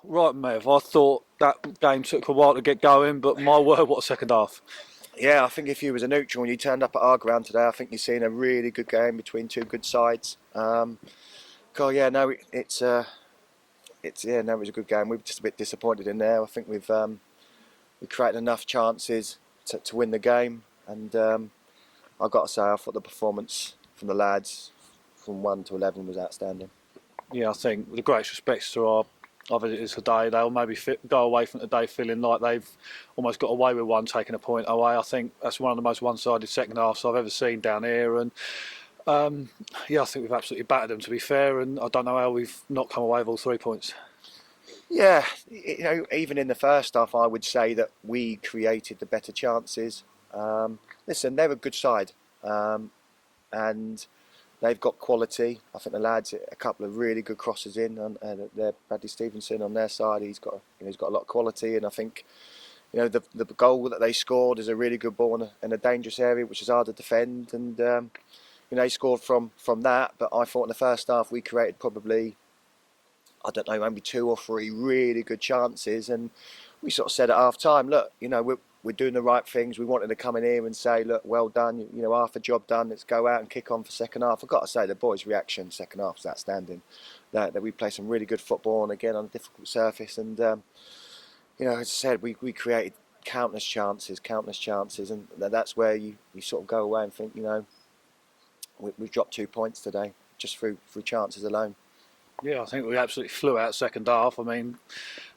Right, Mev. I thought that game took a while to get going, but my word, what a second half. Yeah, I think if you was a neutral and you turned up at our ground today, I think you're seeing a really good game between two good sides. God, yeah, no, no, it was a good game. We were just a bit disappointed in there. I think we created enough chances to win the game, and I've got to say, I thought the performance from the lads from 1 to 11 was outstanding. Yeah, I think with the greatest respects to our visitors today, they'll maybe go away from today feeling like they've almost got away with one, taking a point away. I think that's one of the most one-sided second halves I've ever seen down here, and yeah, I think we've absolutely battered them, to be fair, and I don't know how we've not come away with all 3 points. Yeah, even in the first half, I would say that we created the better chances. Listen, they're a good side, and they've got quality. I think the lads, a couple of really good crosses in, and Bradley Stevenson on their side, he's got a lot of quality, and I think the goal that they scored is a really good ball in a dangerous area, which is hard to defend, and they scored from that. But I thought in the first half we created probably, I don't know, maybe 2 or 3 really good chances, and we sort of said at half time, look, we're doing the right things. We wanted to come in here and say, look, well done, half a job done, let's go out and kick on for second half. I've got to say, the boys' reaction second half was outstanding. That we played some really good football, and again on a difficult surface, and as I said, we created countless chances, and that's where you sort of go away and think, we've dropped 2 points today just through chances alone. Yeah, I think we absolutely flew out second half. I mean,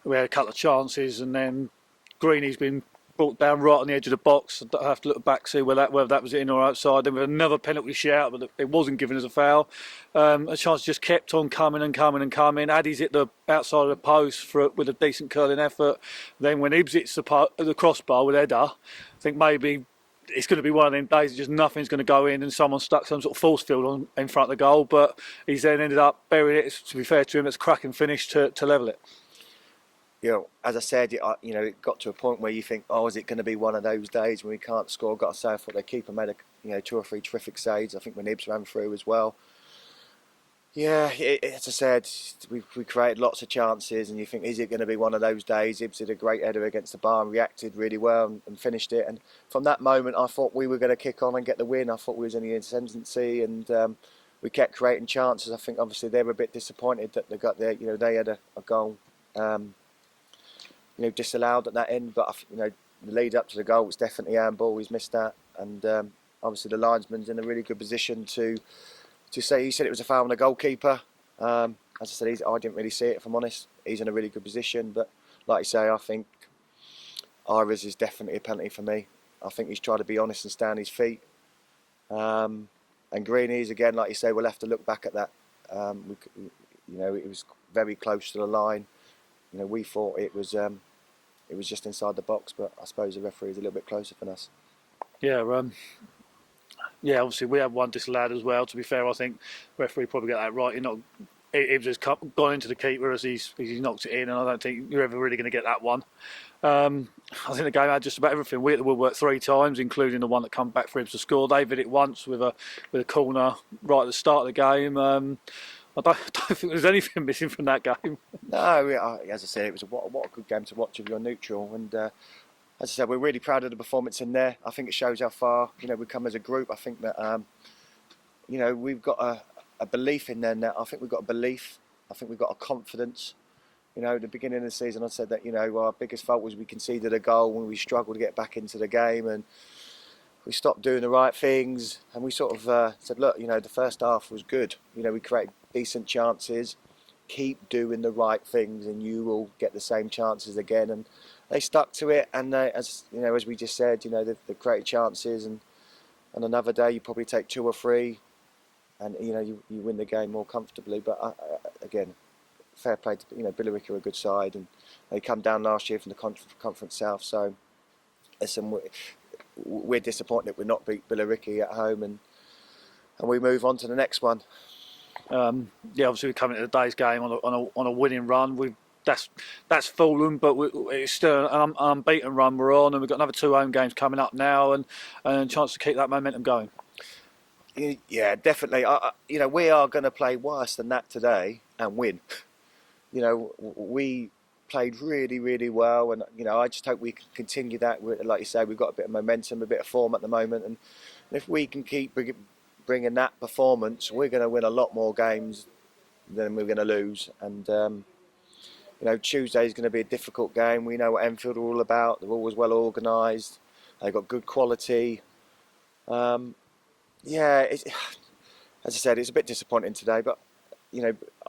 we had a couple of chances, and then Greeny's been brought down right on the edge of the box. I have to look back, see whether that was in or outside. Then we had another penalty shout, but it wasn't given as a foul. A chance just kept on coming and coming and coming. Addy's hit the outside of the post with a decent curling effort. Then when Ibs hits the crossbar with header, I think maybe it's going to be one of them days that just nothing's going to go in, and someone stuck some sort of force field in front of the goal. But he's then ended up burying it. To be fair to him, it's a cracking finish to level it. As I said, it got to a point where you think, oh, is it going to be one of those days when we can't score? I've got to say, I thought their keeper made 2 or 3 terrific saves. I think when Ibs ran through as well. Yeah, as I said, we created lots of chances, and you think, is it going to be one of those days? Ibs did a great header against the bar and reacted really well and finished it. And from that moment, I thought we were going to kick on and get the win. I thought we was in the ascendancy, and we kept creating chances. I think obviously they were a bit disappointed that they got there. They had a goal, disallowed at that end. But the lead up to the goal was definitely handball. He's missed that, and obviously the linesman's in a really good position to say. He said it was a foul on the goalkeeper. As I said, I didn't really see it, if I'm honest. He's in a really good position, but like you say, I think Ira's is definitely a penalty for me. I think he's tried to be honest and stand his feet. And Greeny's, again, like you say, we'll have to look back at that. It was very close to the line. We thought it was just inside the box, but I suppose the referee is a little bit closer than us. Yeah, obviously we had one disallowed as well. To be fair, I think the referee probably got that right. Ibs has gone into the keeper as he's knocked it in, and I don't think you're ever really going to get that one. I think the game had just about everything. We hit the woodwork 3 times, including the one that come back for Ibs to score. They hit it once with a corner right at the start of the game. I don't think there's anything missing from that game. No, as I said, it was what a good game to watch if you're neutral, and as I said, we're really proud of the performance in there. I think it shows how far we've come as a group. I think that we've got a belief in there now. I think we've got a belief. I think we've got a confidence. At the beginning of the season, I said that our biggest fault was we conceded a goal when we struggled to get back into the game, and we stopped doing the right things. And we sort of said, look, the first half was good. We created decent chances. Keep doing the right things, and you will get the same chances again. And they stuck to it, and as we just said, they've created chances, and another day you probably take 2 or 3, and you win the game more comfortably. But again, fair play to Billericay are a good side, and they come down last year from the Conference South. So listen, we're disappointed that we're not beat Billericay at home, and we move on to the next one. Obviously we're coming to today's game on a winning run. That's fallen, but it's still an unbeaten run we're on, and we've got another 2 home games coming up now, and a chance to keep that momentum going. Yeah, definitely. We are going to play worse than that today and win. We played really, really well, and I just hope we can continue that. Like you say, we've got a bit of momentum, a bit of form at the moment, and if we can keep bringing that performance, we're going to win a lot more games than we're going to lose. And Tuesday is going to be a difficult game. We know what Enfield are all about. They're always well organised. They've got good quality. As I said, it's a bit disappointing today, but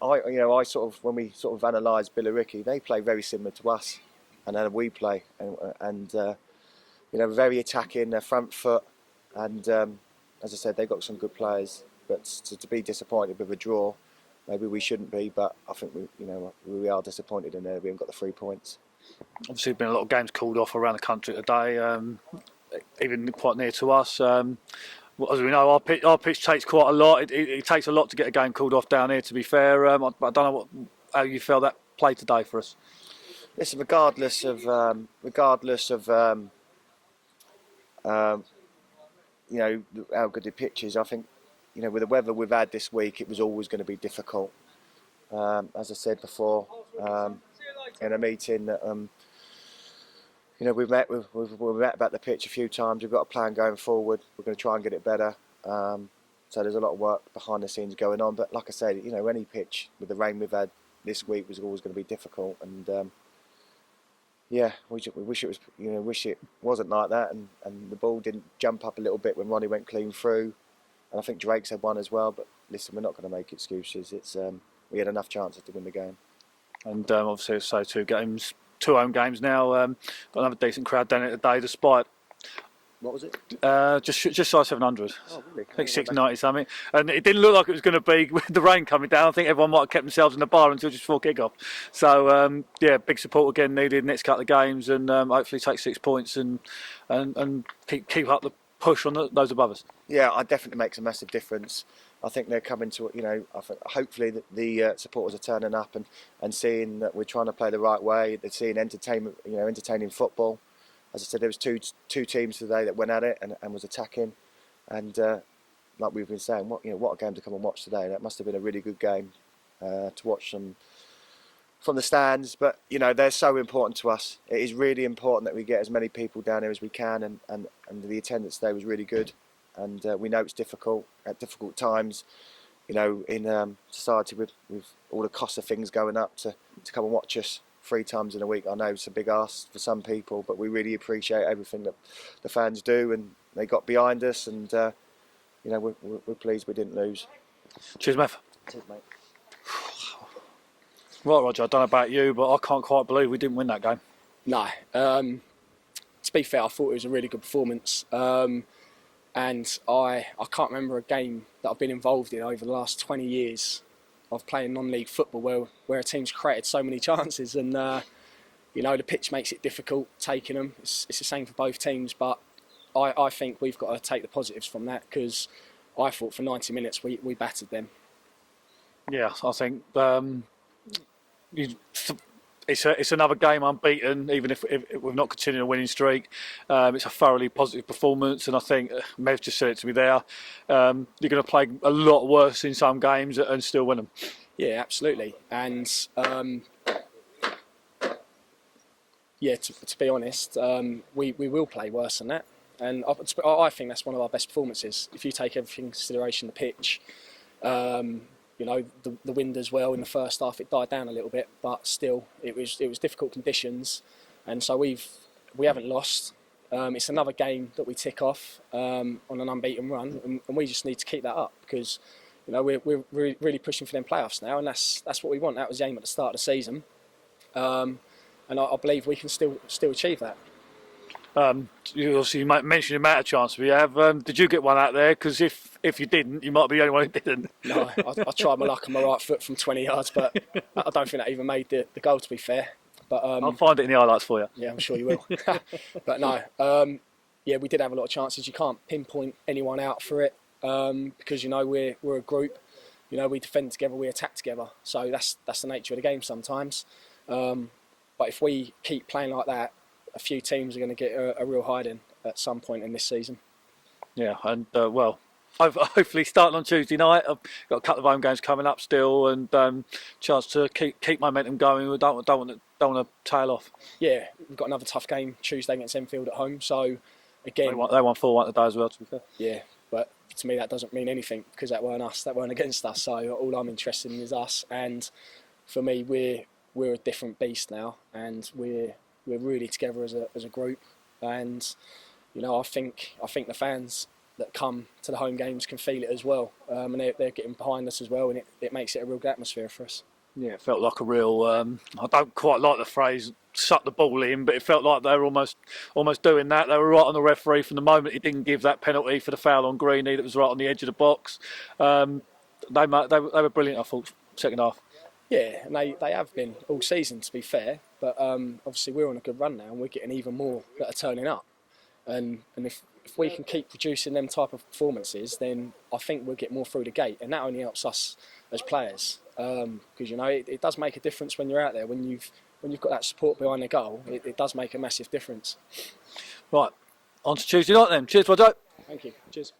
I sort of, when we sort of analyse Billericay, they play very similar to us, and then we play, and very attacking, their front foot, and as I said, they've got some good players. But to be disappointed with a draw, maybe we shouldn't be, but I think we are disappointed in there. We haven't got the 3 points. Obviously, been a lot of games called off around the country today, even quite near to us. As we know, our pitch takes quite a lot. It takes a lot to get a game called off down here, to be fair. I don't know how you felt that played today for us. Listen, regardless of how good the pitch is, I think with the weather we've had this week, it was always going to be difficult. As I said before in a meeting that we've met about the pitch a few times. We've got a plan going forward. We're going to try and get it better. So there's a lot of work behind the scenes going on. But like I said, any pitch with the rain we've had this week was always going to be difficult. And we wish it was. Wish it wasn't like that. And the ball didn't jump up a little bit when Ronnie went clean through. And I think Drake's had one as well. But listen, we're not going to make excuses. It's we had enough chances to win the game. And obviously, so 2 home games now. Got another decent crowd down here today, despite. What was it? Just shy 700. Oh, really? I think 690 something. And it didn't look like it was going to be with the rain coming down. I think everyone might have kept themselves in the bar until just before kick-off. So, big support again needed next couple of games, and hopefully take 6 points and keep up the push on those above us. Yeah, it definitely makes a massive difference. I think they're coming to, I think hopefully the supporters are turning up and seeing that we're trying to play the right way. They're seeing entertaining football. As I said, there was two teams today that went at it and was attacking. And like we've been saying, what a game to come and watch today. That must have been a really good game to watch them from the stands. But they're so important to us. It is really important that we get as many people down here as we can, and the attendance today was really good. And we know it's difficult at difficult times, in society with all the cost of things going up, to come and watch us 3 times in a week. I know it's a big ask for some people, but we really appreciate everything that the fans do, and they got behind us, and we're pleased we didn't lose. Cheers, Meth. Cheers, mate. Right, Roger, I don't know about you, but I can't quite believe we didn't win that game. No. To be fair, I thought it was a really good performance. And I can't remember a game that I've been involved in over the last 20 years of playing non-league football where a team's created so many chances, and the pitch makes it difficult taking them. It's the same for both teams, but I think we've got to take the positives from that, because I thought for 90 minutes we battered them. Yeah, I think it's another game unbeaten, even if we've not continued a winning streak. It's a thoroughly positive performance, and I think Mev just said it to me there. You're going to play a lot worse in some games and still win them. Yeah, absolutely. And to be honest, we will play worse than that. And I think that's one of our best performances. If you take everything into consideration, the pitch, the wind as well in the first half, it died down a little bit, but still it was difficult conditions, and so we haven't lost. It's another game that we tick off on an unbeaten run, and we just need to keep that up, because we're really pushing for them playoffs now, and that's what we want. That was the aim at the start of the season, and I believe we can still achieve that. You mentioned the amount of chance we have. Did you get one out there? Because if you didn't, you might be the only one who didn't. No, I tried my luck on my right foot from 20 yards, but I don't think that even made the goal, to be fair. But I'll find it in the highlights for you. Yeah, I'm sure you will. But no, we did have a lot of chances. You can't pinpoint anyone out for it, because we're a group. We defend together, we attack together. So that's the nature of the game sometimes. But if we keep playing like that, a few teams are going to get a real hiding at some point in this season. Yeah, and hopefully starting on Tuesday night, I've got a couple of home games coming up still, and chance to keep momentum going. We don't want don't want to tail off. Yeah, we've got another tough game Tuesday against Enfield at home. So again, They won 4-1 today as well, to be fair. yeah, but to me that doesn't mean anything because that weren't us, that weren't against us. So all I'm interested in is us, and for me we're a different beast now, and we're really together as a group. And you know, I think the fans that come to the home games can feel it as well, and they're getting behind us as well, and it makes it a real good atmosphere for us. Yeah, it felt like a real. I don't quite like the phrase "suck the ball in," but it felt like they were almost doing that. They were right on the referee from the moment he didn't give that penalty for the foul on Greeny that was right on the edge of the box. They were brilliant, I thought, second half. Yeah, and they have been all season, to be fair. But obviously we're on a good run now, and we're getting even more that are turning up. And if we can keep producing them type of performances, then I think we'll get more through the gate, and that only helps us as players. Because you know it does make a difference when you're out there, when you've got that support behind the goal. It does make a massive difference. Right, on to Tuesday night then. Cheers, Roger. Thank you. Cheers.